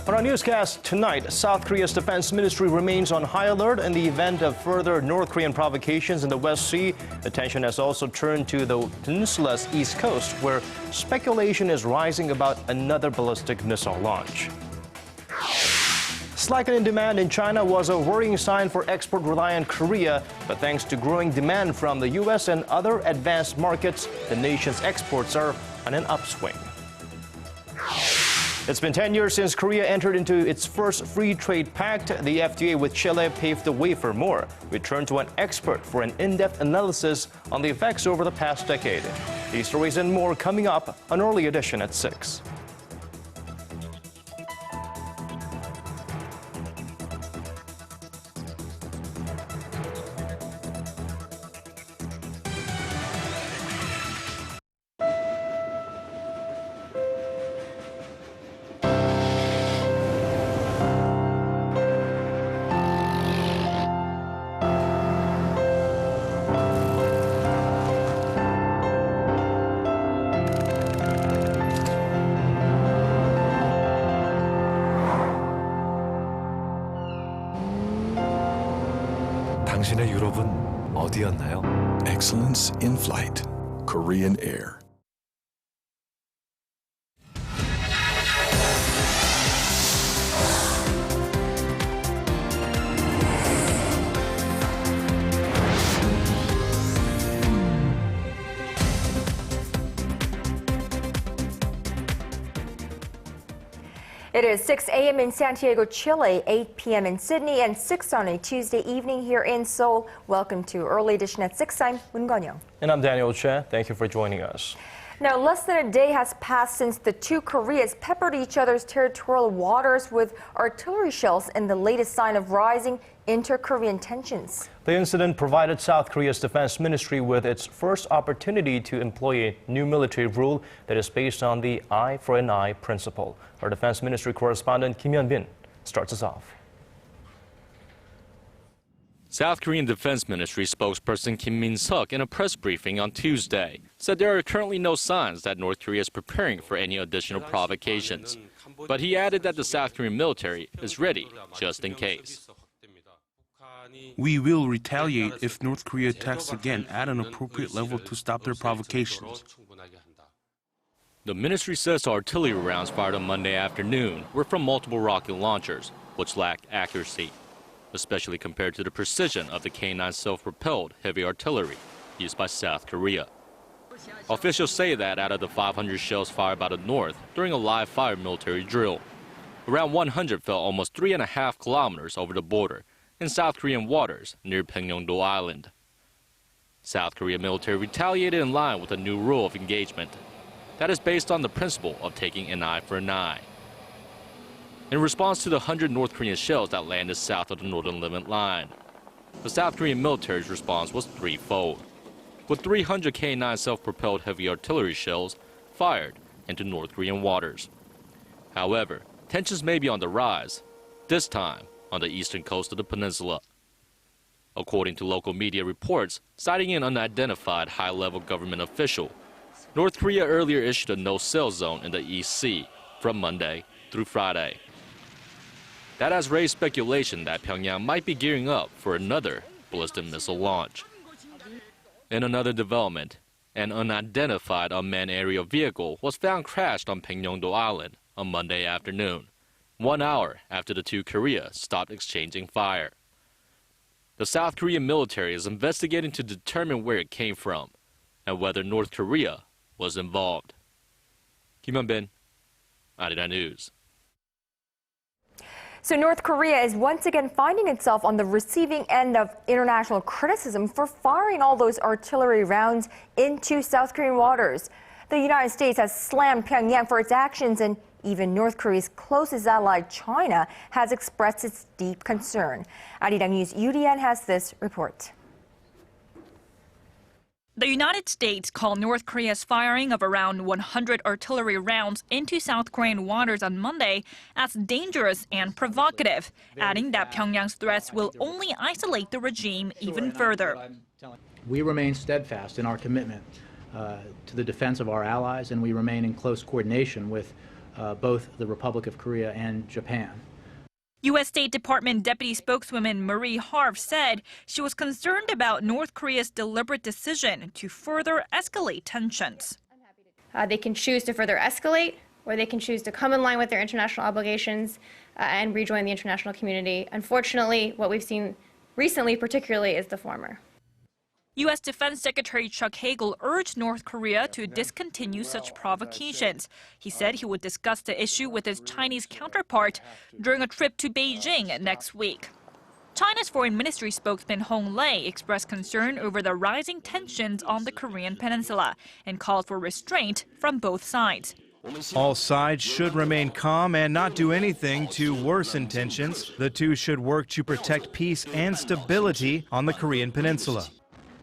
On our newscast tonight, South Korea's defense ministry remains on high alert in the event of further North Korean provocations in the West Sea. Attention has also turned to the peninsula's east coast, where speculation is rising about another ballistic missile launch. Slackening demand in China was a worrying sign for export-reliant Korea, but thanks to growing demand from the U.S. and other advanced markets, the nation's exports are on an upswing. It's been 10 years since Korea entered into its first free trade pact. The FTA with Chile paved the way for more. We turn to an expert for an in-depth analysis on the effects over the past decade. These stories and more coming up on Early Edition at 6. 당신의 유럽은 어디였나요? Excellence in flight. Korean Air. It is 6 a.m. in Santiago, Chile, 8 p.m. in Sydney, and 6 on a Tuesday evening here in Seoul. Welcome to Early Edition at 6. I'm Moon Gon-young. And I'm Daniel Che. Thank you for joining us. Now, less than a day has passed since the two Koreas peppered each other's territorial waters with artillery shells in the latest sign of rising inter-Korean tensions. The incident provided South Korea's defense ministry with its first opportunity to employ a new military rule that is based on the eye for an eye principle. Our defense ministry correspondent Kim Hyun-bin starts us off. South Korean Defense Ministry spokesperson Kim Min-seok in a press briefing on Tuesday said there are currently no signs that North Korea is preparing for any additional provocations. But he added that the South Korean military is ready just in case. We will retaliate if North Korea attacks again at an appropriate level to stop their provocations. The ministry says artillery rounds fired on Monday afternoon were from multiple rocket launchers, which lacked accuracy, especially compared to the precision of the K-9 self-propelled heavy artillery used by South Korea. Officials say that out of the 500 shells fired by the North during a live-fire military drill, around 100 fell almost 3.5 kilometers over the border in South Korean waters near Pyeongdo Island. South Korea military retaliated in line with a new rule of engagement that is based on the principle of taking an eye for an eye. In response to the 100 North Korean shells that landed south of the northern limit line, the South Korean military's response was threefold, with 300 K-9 self-propelled heavy artillery shells fired into North Korean waters. However, tensions may be on the rise, this time on the eastern coast of the peninsula. According to local media reports, citing an unidentified high-level government official, North Korea earlier issued a no-sail zone in the East Sea from Monday through Friday. That has raised speculation that Pyongyang might be gearing up for another ballistic missile launch. In another development, an unidentified unmanned aerial vehicle was found crashed on Pyeongdo Island on Monday afternoon, 1 hour after the two Koreas stopped exchanging fire. The South Korean military is investigating to determine where it came from and whether North Korea was involved. Kim Hyun-bin, Arirang News. So North Korea is once again finding itself on the receiving end of international criticism for firing all those artillery rounds into South Korean waters. The United States has slammed Pyongyang for its actions, and even North Korea's closest ally, China, has expressed its deep concern. Arirang News' Yoo Li-an has this report. The United States called North Korea's firing of around 100 artillery rounds into South Korean waters on Monday as dangerous and provocative, adding that Pyongyang's threats will only isolate the regime even further. We remain steadfast in our commitment to the defense of our allies, and we remain in close coordination with both the Republic of Korea and Japan. U.S. State Department Deputy Spokeswoman Marie Harf said she was concerned about North Korea's deliberate decision to further escalate tensions. They can choose to further escalate, or they can choose to come in line with their international obligations and rejoin the international community. Unfortunately, what we've seen recently particularly is the former. U.S. Defense Secretary Chuck Hagel urged North Korea to discontinue such provocations. He said he would discuss the issue with his Chinese counterpart during a trip to Beijing next week. China's Foreign Ministry spokesman Hong Lei expressed concern over the rising tensions on the Korean peninsula and called for restraint from both sides. All sides should remain calm and not do anything to worsen tensions. The two should work to protect peace and stability on the Korean peninsula.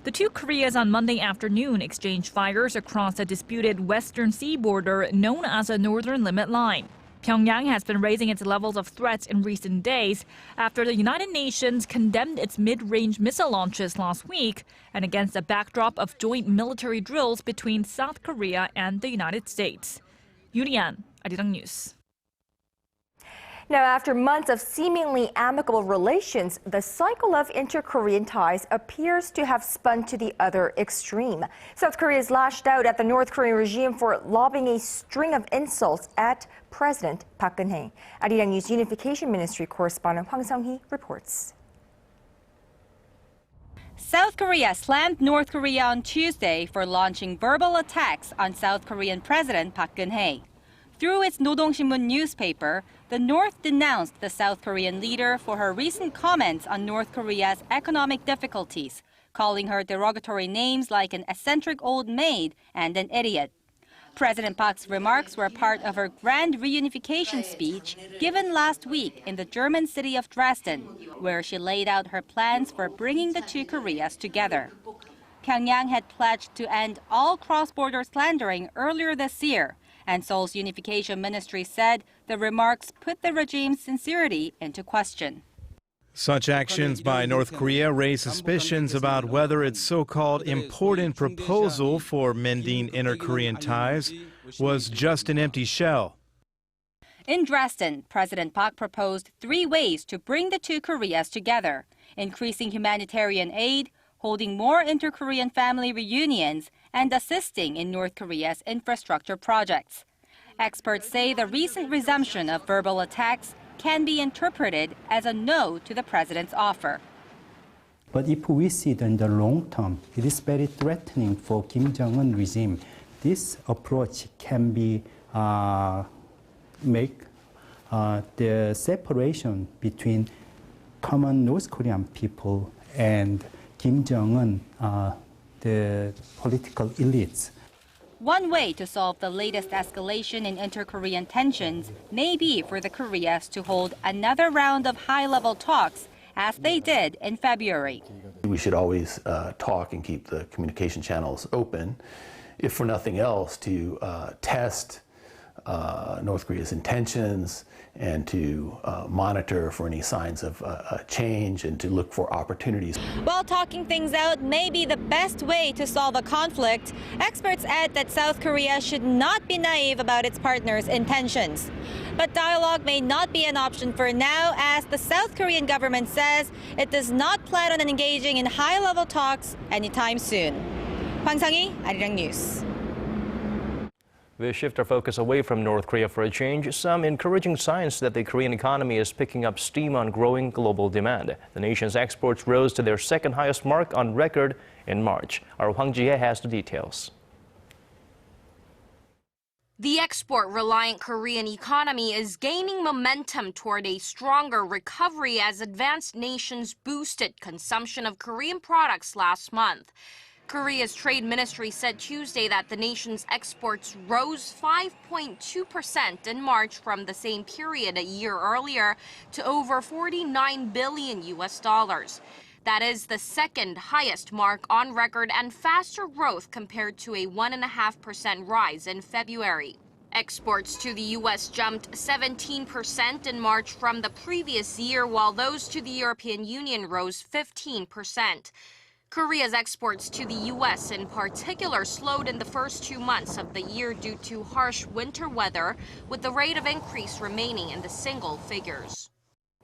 The two Koreas on Monday afternoon exchanged fires across the disputed Western Sea border known as the Northern Limit Line. Pyongyang has been raising its levels of threats in recent days after the United Nations condemned its mid-range missile launches last week and against a backdrop of joint military drills between South Korea and the United States. Yurian, Arirang News. Now, after months of seemingly amicable relations, the cycle of inter-Korean ties appears to have spun to the other extreme. South Korea has lashed out at the North Korean regime for lobbing a string of insults at President Park Geun-hye. Arirang News Unification Ministry correspondent Hwang Sung-hee reports. South Korea slammed North Korea on Tuesday for launching verbal attacks on South Korean President Park Geun-hye. Through its Rodong Sinmun newspaper, the North denounced the South Korean leader for her recent comments on North Korea's economic difficulties, calling her derogatory names like an eccentric old maid and an idiot. President Park's remarks were part of her grand reunification speech given last week in the German city of Dresden, where she laid out her plans for bringing the two Koreas together. Pyongyang had pledged to end all cross-border slandering earlier this year, and Seoul's unification ministry said the remarks put the regime's sincerity into question. Such actions by North Korea raise suspicions about whether its so-called important proposal for mending inter-Korean ties was just an empty shell. In Dresden, President Park proposed 3 ways to bring the two Koreas together: increasing humanitarian aid, holding more inter-Korean family reunions, and assisting in North Korea's infrastructure projects. Experts say the recent resumption of verbal attacks can be interpreted as a no to the president's offer. But if we see that in the long term, it is very threatening for Kim Jong-un regime. This approach can be make the separation between common North Korean people and Kim Jong-un, the political elites. One way to solve the latest escalation in inter-Korean tensions may be for the Koreas to hold another round of high-level talks, as they did in February. We should always talk and keep the communication channels open, if for nothing else, to test North Korea's intentions and to monitor for any signs of change and to look for opportunities. While talking things out may be the best way to solve a conflict, experts add that South Korea should not be naive about its partner's intentions. But dialogue may not be an option for now, as the South Korean government says it does not plan on engaging in high-level talks anytime soon. Hwang Sung-hee, Arirang News. We shift our focus away from North Korea for a change. Some encouraging signs that the Korean economy is picking up steam on growing global demand. The nation's exports rose to their second highest mark on record in March. Our Hwang Ji-hye has the details. The export-reliant Korean economy is gaining momentum toward a stronger recovery as advanced nations boosted consumption of Korean products last month. Korea's trade ministry said Tuesday that the nation's exports rose 5.2% in March from the same period a year earlier to over $49 billion. That is the second highest mark on record and faster growth compared to a 1.5% rise in February. Exports to the U.S. jumped 17% in March from the previous year, while those to the European Union rose 15%. Korea's exports to the U.S. in particular slowed in the first 2 months of the year due to harsh winter weather, with the rate of increase remaining in the single figures.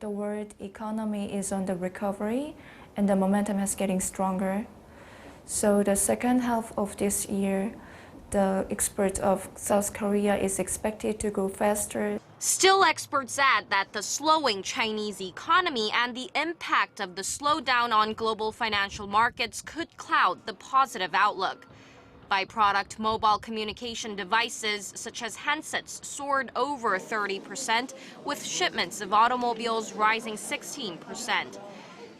The world economy is on the recovery and the momentum is getting stronger. So the second half of this year, the export of South Korea is expected to go faster. Still, experts add that the slowing Chinese economy and the impact of the slowdown on global financial markets could cloud the positive outlook. By-product mobile communication devices such as handsets soared over 30%, with shipments of automobiles rising 16%.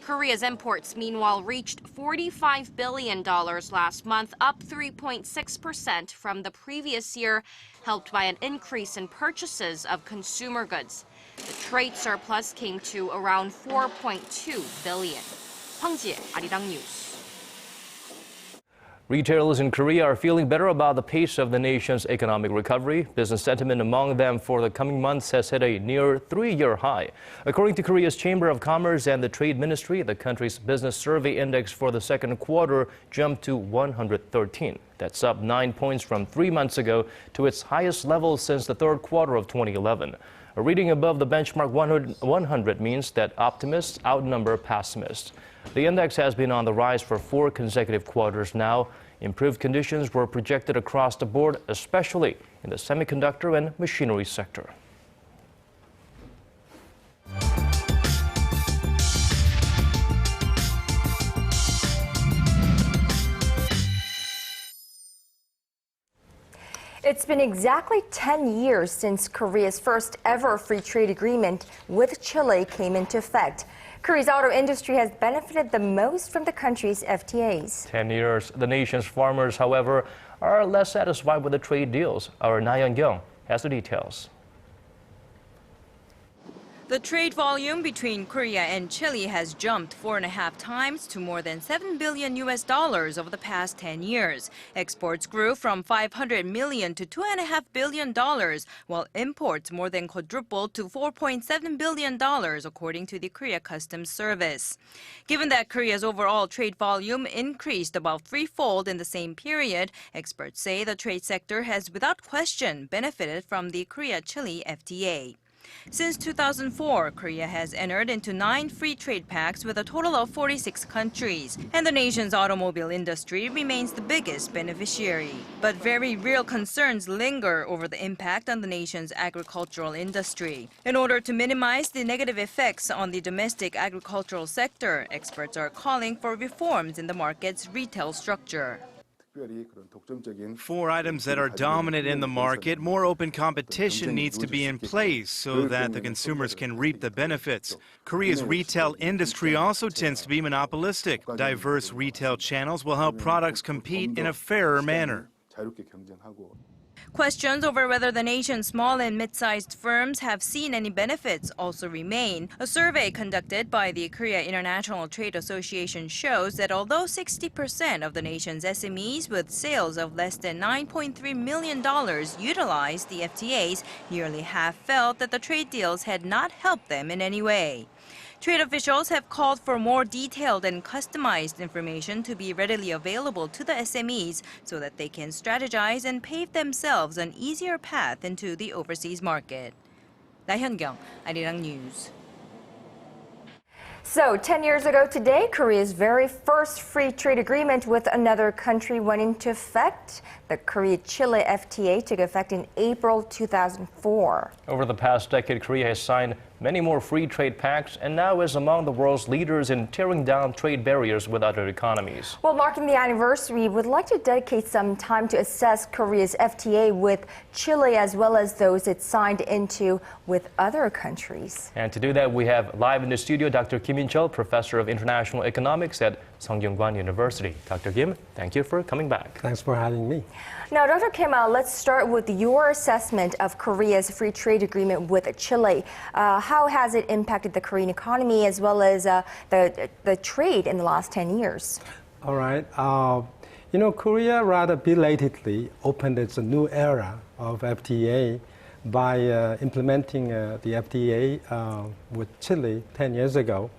Korea's imports, meanwhile, reached $45 billion last month, up 3.6% from the previous year, helped by an increase in purchases of consumer goods. The trade surplus came to around $4.2 billion. Hwang Sung-hee, Arirang News. Retailers in Korea are feeling better about the pace of the nation's economic recovery. Business sentiment among them for the coming months has hit a near 3-year high. According to Korea's Chamber of Commerce and the Trade Ministry, the country's business survey index for the second quarter jumped to 113. That's up 9 points from 3 months ago to its highest level since the third quarter of 2011. A reading above the benchmark 100 means that optimists outnumber pessimists. The index has been on the rise for 4 consecutive quarters now. Improved conditions were projected across the board, especially in the semiconductor and machinery sector. It's been exactly 10 years since Korea's first ever free trade agreement with Chile came into effect. Korea's auto industry has benefited the most from the country's FTAs. 10 years. The nation's farmers, however, are less satisfied with the trade deals. Our Na Yeon-kyung has the details. The trade volume between Korea and Chile has jumped 4.5 times to more than $7 billion over the past 10 years. Exports grew from $500 million to $2.5 billion, while imports more than quadrupled to $4.7 billion, according to the Korea Customs Service. Given that Korea's overall trade volume increased about threefold in the same period, experts say the trade sector has without question benefited from the Korea-Chile FTA. Since 2004, Korea has entered into 9 free trade pacts with a total of 46 countries, and the nation's automobile industry remains the biggest beneficiary. But very real concerns linger over the impact on the nation's agricultural industry. In order to minimize the negative effects on the domestic agricultural sector, experts are calling for reforms in the market's retail structure. For items that are dominant in the market, more open competition needs to be in place so that the consumers can reap the benefits. Korea's retail industry also tends to be monopolistic. Diverse retail channels will help products compete in a fairer manner. Questions over whether the nation's small and mid-sized firms have seen any benefits also remain. A survey conducted by the Korea International Trade Association shows that although 60% of the nation's SMEs with sales of less than $9.3 million utilized the FTAs, nearly half felt that the trade deals had not helped them in any way. Trade officials have called for more detailed and customized information to be readily available to the SMEs so that they can strategize and pave themselves an easier path into the overseas market. Na Yeon-kyung, Arirang News. So, 10 years ago today, Korea's very first free trade agreement with another country went into effect. The Korea-Chile FTA took effect in April 2004. Over the past decade, Korea has signed many more free trade pacts and now is among the world's leaders in tearing down trade barriers with other economies. Well, marking the anniversary, we would like to dedicate some time to assess Korea's FTA with Chile as well as those it signed into with other countries. And to do that, we have live in the studio Dr. Kim In-chul, Professor of International Economics at Sungkyunkwan University. Dr. Kim, thank you for coming back. Thanks for having me. Now, Dr. Kim, let's start with your assessment of Korea's free trade agreement with Chile. How has it impacted the Korean economy as well as the trade in the last 10 years? All right. Korea rather belatedly opened its new era of FTA by implementing the FTA with Chile 10 years ago.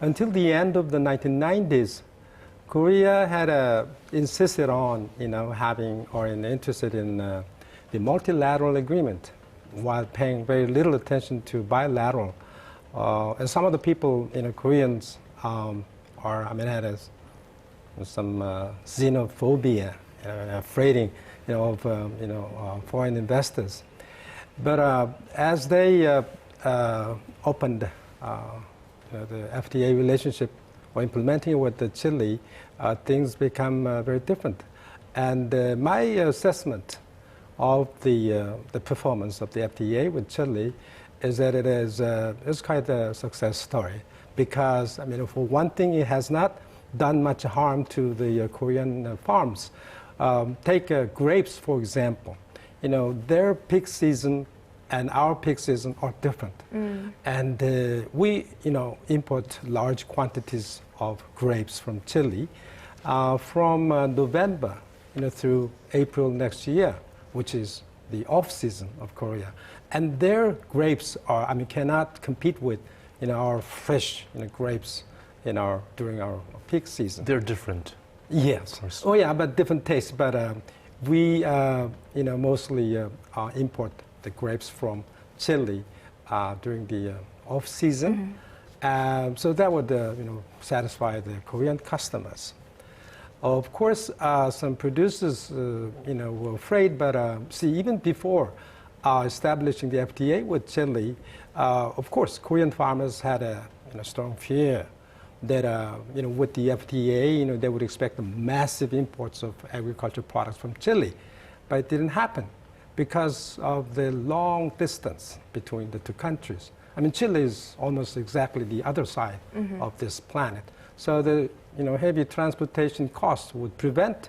Until the end of the 1990s, Korea had insisted on, having or interested in the multilateral agreement, while paying very little attention to bilateral. And some of the people, Koreans, had some xenophobia, afraid, of foreign investors. But as they opened the FTA relationship or implementing it with Chile, things become very different. And my assessment of the performance of the FTA with Chile is that it is quite a success story, because for one thing, it has not done much harm to the Korean farms. Take grapes, for example. Their peak season and our peak season are different. And we, import large quantities of grapes from Chile from November, through April next year, which is the off-season of Korea. And their grapes cannot compete with, our fresh grapes during our peak season. They're different. Yes. Oh yeah, but different tastes. But we, mostly import the grapes from Chile during the off-season. So that would, satisfy the Korean customers. Of course, some producers, were afraid, but see, even before establishing the FTA with Chile, of course, Korean farmers had a strong fear that, with the FTA, they would expect massive imports of agricultural products from Chile. But it didn't happen because of the long distance between the two countries. Chile is almost exactly the other side of this planet. So the heavy transportation costs would prevent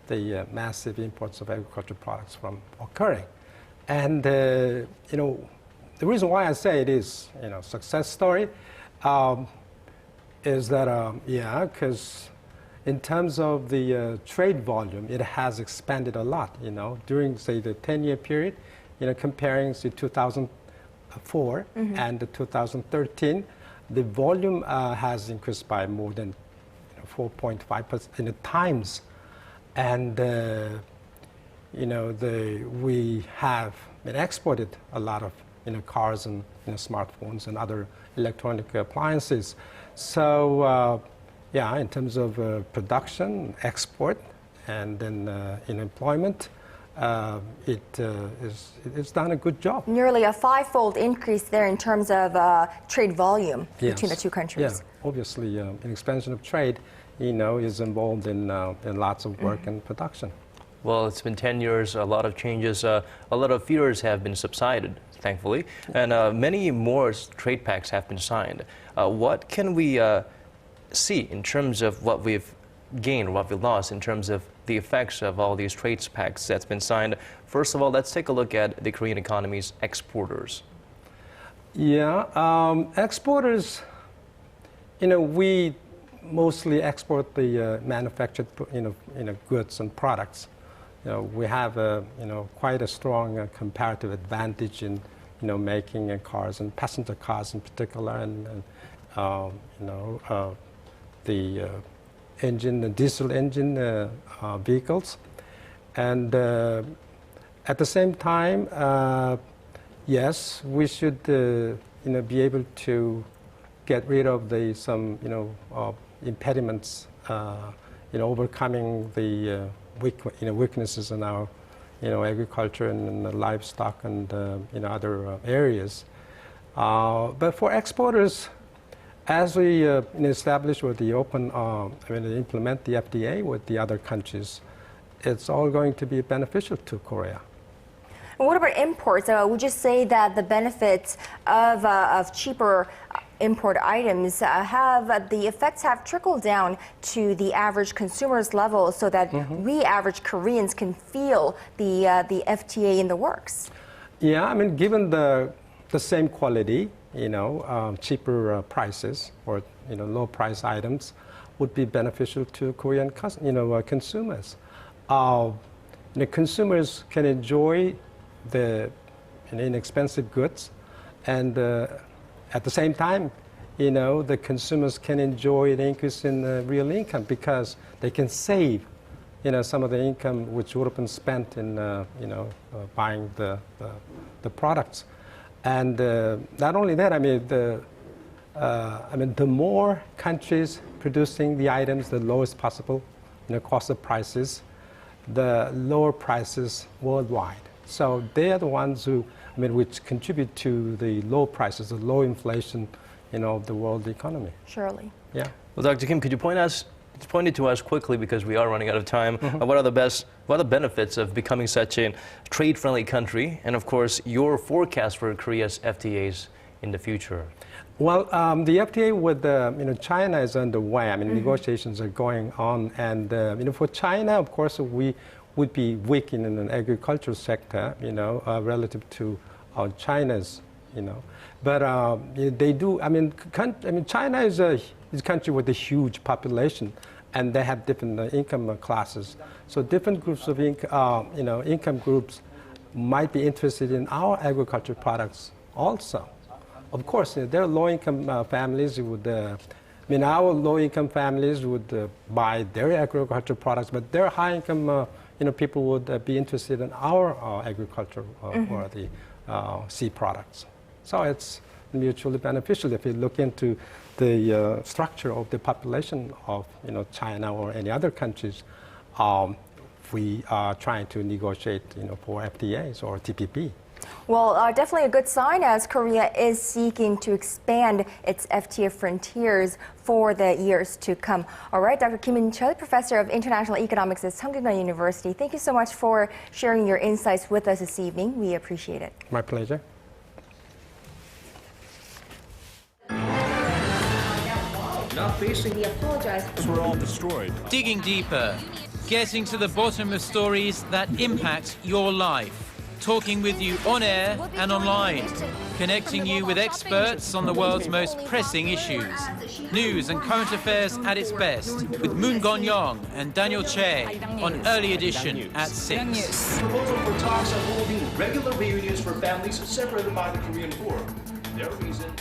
the massive imports of agricultural products from occurring. And the reason why I say it is success story is that because in terms of the trade volume, it has expanded a lot. During say the 10-year period, comparing to 2004 and 2013, the volume has increased by more than 4.5% times, and we have exported a lot of cars and smartphones and other electronic appliances. So in terms of production, export, and then in employment, it's done a good job. Nearly a five-fold increase there in terms of trade volume between the two countries. Yeah, obviously, an expansion of trade, is involved in lots of work and production. Well, it's been 10 years, a lot of changes, a lot of fears have been subsided, thankfully, and many more trade pacts have been signed. What can we see in terms of what we've gained, what we've lost, in terms of the effects of all these trade pacts that's been signed? First of all, let's take a look at the Korean economy's exporters. Yeah, exporters, we mostly export the manufactured, goods and products. We have quite a strong comparative advantage in, making cars and passenger cars in particular, and the diesel engine vehicles. And at the same time, yes, we should, be able to get rid of some, impediments, overcoming the weaknesses in our, agriculture and the livestock and, other areas. But for exporters, as we establish with the open, implement the FTA with the other countries, it's all going to be beneficial to Korea. What about imports? Would you say that the benefits of cheaper import items the effects have trickled down to the average consumer's level, so that we average Koreans can feel the FTA in the works? Yeah, given the same quality, cheaper prices or low price items would be beneficial to Korean consumers. The consumers can enjoy the inexpensive goods, and at the same time, the consumers can enjoy the increase in real income because they can save, some of the income which would have been spent in, buying the products. And not only that, the more countries producing the items, the lowest possible, cost of prices, the lower prices worldwide. So they are the ones who, which contribute to the low prices, the low inflation, of the world economy. Surely. Yeah. Well, Dr. Kim, could you point it to us quickly because we are running out of time? What are the benefits of becoming such a trade-friendly country, and of course your forecast for Korea's FTAs in the future? Well, the FTA with China is underway. Negotiations are going on, and for China, of course, we would be weak in an agricultural sector, relative to China's, But they do. China is a country with a huge population, and they have different income classes. So different groups of income groups might be interested in our agricultural products also. Of course, there are low-income families who would. Our low-income families would buy their agricultural products, but their high-income, people would be interested in our agriculture or the seed products. So it's mutually beneficial if you look into the structure of the population of China or any other countries. We are trying to negotiate for FTAs or TPP. Well, definitely a good sign as Korea is seeking to expand its FTA frontiers for the years to come. All right, Dr. Kim In-chul, Professor of International Economics at Sungkyunkwan University, thank you so much for sharing your insights with us this evening. We appreciate it. My pleasure. We apologize. We're all destroyed. Digging deeper, getting to the bottom of stories that impact your life. Talking with you on air and online, connecting you with experts on the world's most pressing issues. News and current affairs at its best, with Moon Gon-young and Daniel Che on Early Edition at 6. Proposal for talks on holding regular reunions for families separated by the Korean War. Their reason.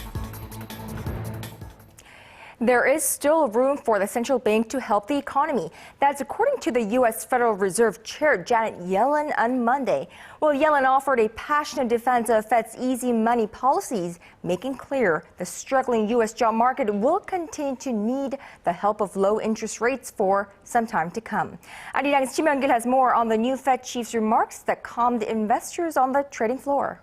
There is still room for the central bank to help the economy. That's according to the U.S. Federal Reserve Chair Janet Yellen on Monday. Well, Yellen offered a passionate defense of Fed's easy money policies, making clear the struggling U.S. job market will continue to need the help of low interest rates for some time to come. Arirang's Kim Hyung-gil has more on the new Fed chief's remarks that calmed investors on the trading floor.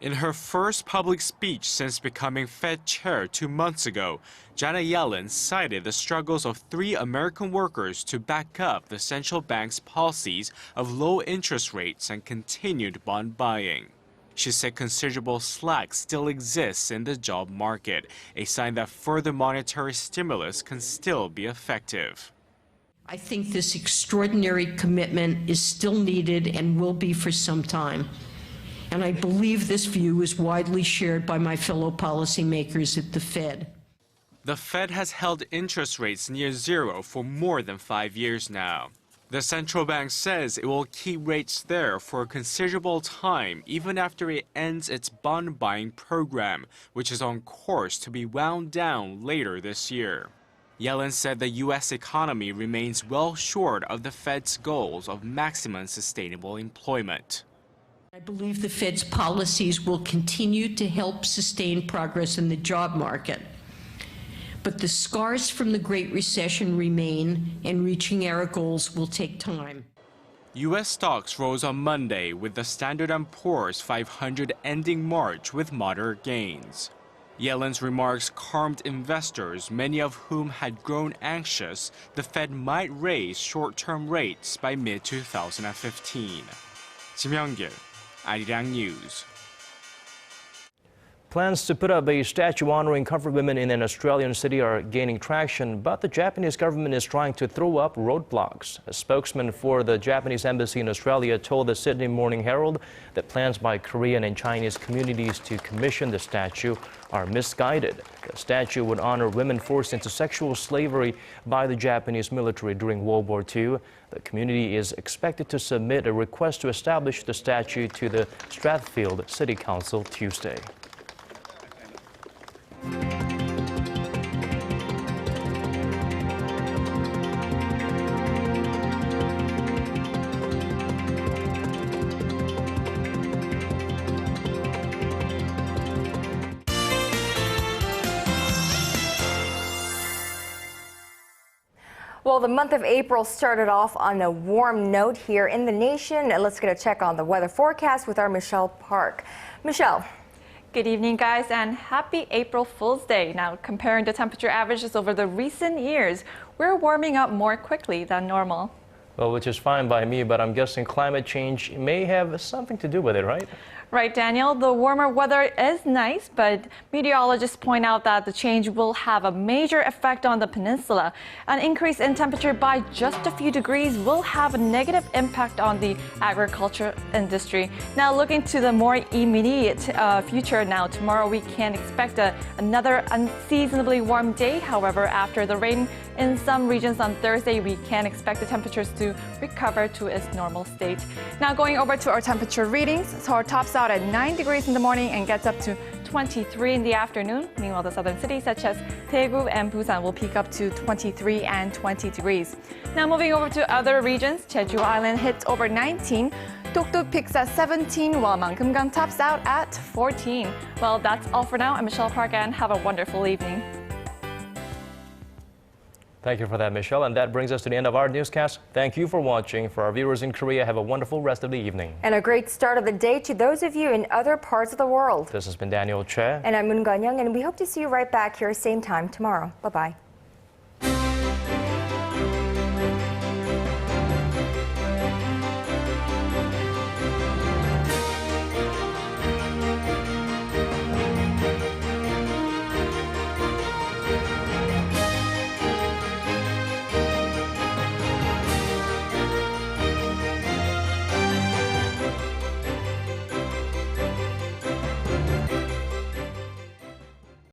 In her first public speech since becoming Fed chair 2 months ago, Janet Yellen cited the struggles of 3 American workers to back up the central bank's policies of low interest rates and continued bond buying. She said considerable slack still exists in the job market, a sign that further monetary stimulus can still be effective. I think this extraordinary commitment is still needed and will be for some time. And I believe this view is widely shared by my fellow policymakers at the Fed. The Fed has held interest rates near zero for more than 5 years now. The central bank says it will keep rates there for a considerable time even after it ends its bond buying program, which is on course to be wound down later this year. Yellen said the U.S. economy remains well short of the Fed's goals of maximum sustainable employment. I believe the Fed's policies will continue to help sustain progress in the job market. But the scars from the Great Recession remain, and reaching our goals will take time. U.S. stocks rose on Monday, with the Standard & Poor's 500 ending March with moderate gains. Yellen's remarks calmed investors, many of whom had grown anxious the Fed might raise short-term rates by mid-2015. Kim Hyung-gil, Arirang News. Plans to put up a statue honoring covered women in an Australian city are gaining traction, but the Japanese government is trying to throw up roadblocks. A spokesman for the Japanese embassy in Australia told the Sydney Morning Herald that plans by Korean and Chinese communities to commission the statue are misguided. The statue would honor women forced into sexual slavery by the Japanese military during World War II. The community is expected to submit a request to establish the statue to the Strathfield City Council Tuesday. Well, the month of April started off on a warm note here in the nation. Let's get a check on the weather forecast with our Michelle Park. Michelle. Good evening, guys, and happy April Fool's Day. Now, comparing the temperature averages over the recent years, we're warming up more quickly than normal. Well, which is fine by me, but I'm guessing climate change may have something to do with it, right? Right, Daniel. The warmer weather is nice, but meteorologists point out that the change will have a major effect on the peninsula. An increase in temperature by just a few degrees will have a negative impact on the agriculture industry. Now, looking to the more immediate future now, tomorrow we can expect another unseasonably warm day. However, after the rain in some regions on Thursday, we can expect the temperatures to recover to its normal state. Now, going over to our temperature readings, so our tops out at 9 degrees in the morning and gets up to 23 in the afternoon. Meanwhile, the southern cities such as Daegu and Busan will peak up to 23 and 20 degrees. Now, moving over to other regions, Jeju Island hits over 19. Dokdo peaks at 17, while Mangkeumgang tops out at 14. Well, that's all for now. I'm Michelle Park, and have a wonderful evening. Thank you for that, Michelle. And that brings us to the end of our newscast. Thank you for watching. For our viewers in Korea, have a wonderful rest of the evening. And a great start of the day to those of you in other parts of the world. This has been Daniel Che. And I'm Moon Gun-young, and we hope to see you right back here same time tomorrow. Bye-bye.